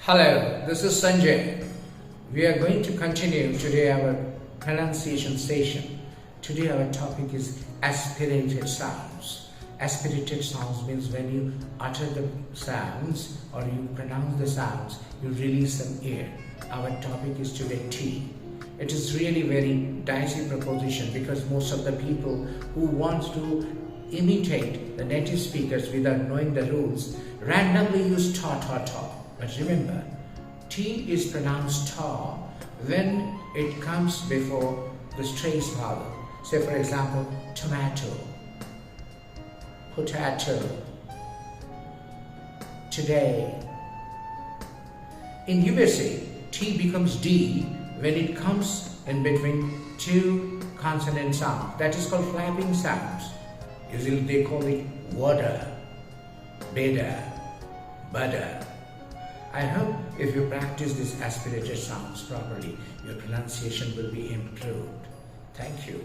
Hello, this is Sanjay. We are going to continue today our pronunciation session. Today our topic is aspirated sounds. Aspirated sounds means when you utter the sounds or you pronounce the sounds, you release some air. Our topic is today T. It is really very dicey proposition because most of the people who want to imitate the native speakers without knowing the rules randomly use ta ta ta. But remember, T is pronounced ta when it comes before the straight vowel. Say for example, tomato, potato, today. In USA, T becomes D when it comes in between two consonant sounds. That is called flapping sounds. Usually they call it water, better, butter. I hope if you practice these aspirated sounds properly, your pronunciation will be improved. Thank you.